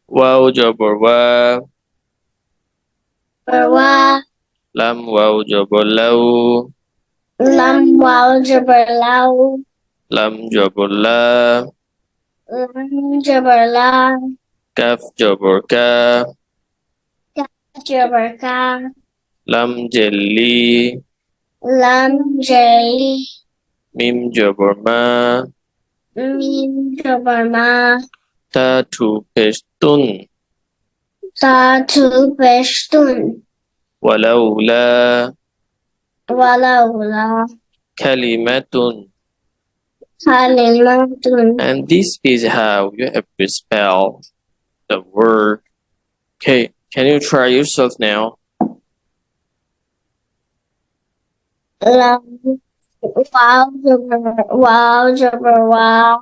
Waw jabur wa. Wa. Lam waw jabur law. Lam waw jabur law. Lam jabur la. Lam jabur la. Kaf jabur ka. Kaf jabur ka. Lam jelli. Lam jelly. Mim jabur ma. Mim jabur ma. Ta tu peshtun. Ta tu peshtun. Walawla. Walawla. Kalimatun. Kalimatun. And this is how you have to spell the word. Okay, can you try yourself now? Lam wow jabur wow jabur wow.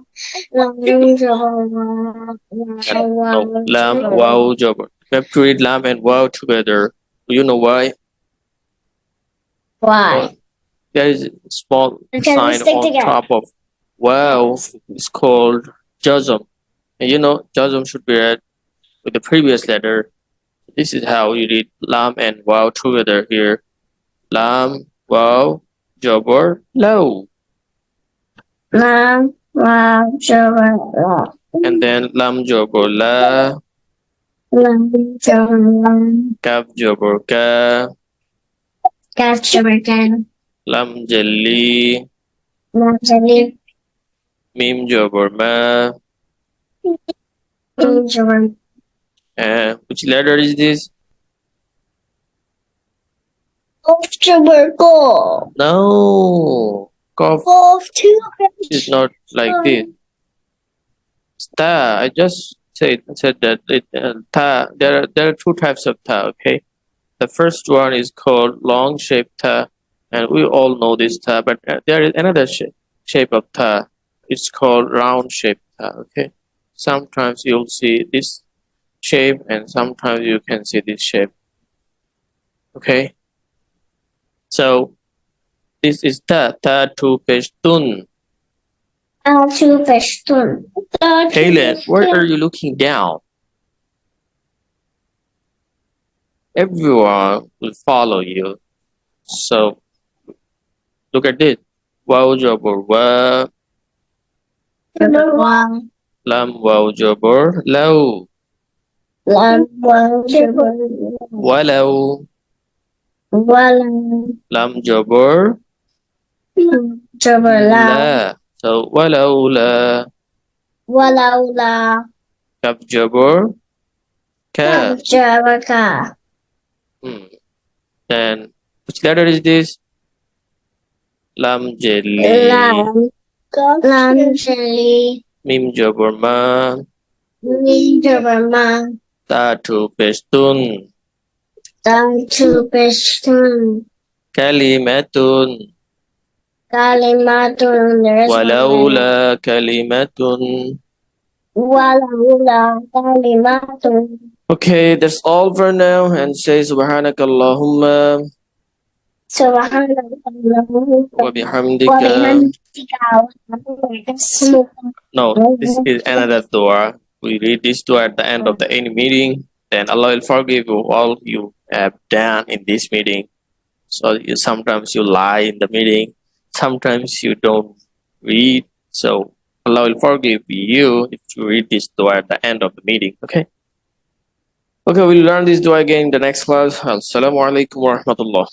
Lam jabur wow. No, lam, wow, jabur. You have to read lam and wow together. Do you know why? Why? There is a small Can we sign stick on together? top of wow. It's called jazm. And you know, jazm should be read with the previous letter. This is how you read lam and wow together here. Lam, wow, jabur, low. Lam wow jabur wow. And then lam jabur la. Lam jabur lam. Kaf jabur ka. Kaf jabur kan. Lam jelli. Lam jelly. Mim jabur ma. Mim jabur. Which letter is this? Kof jabur ko. No, cough Kof two. is not like this. Ta. I just said that ta. There are two types of ta. Okay, the first one is called long shape ta, and we all know this ta. But there is another shape of ta. It's called round shape ta. Okay, sometimes you'll see this shape, and sometimes you can see this shape. Okay, so this is ta tu peshtun. Tu peshtun. Kaylen, where are you looking down? Everyone will follow you. So look at this. Waw jabur wa. Wow. Lam waw jabur law. Lam wow jabur. Walaw. Walam. Lam jabur Jabur la. So walawla. Walawla. Kaf jabur ka. Kaf jabur ka. Then which letter is this? Lam jelli. Lam. Lam jelly. Mim jabur ma. Mim jabur ma. Ta tu peshtun. Tam tu peshtun. Kalimatun. Kalimatun. Walawla kalimatun. Walawla kalimatun. Okay, that's all for now. And say subhanakallahumma wa bihamdika. No, this is another dua. We read this dua at the end of the any meeting. Then Allah will forgive you all you have done in this meeting. So sometimes you lie in the meeting. Sometimes you don't read. So Allah will forgive you if you read this dua at the end of the meeting. Okay. Okay, we'll learn this dua again in the next class. Assalamu alaikum wa rahmatullah.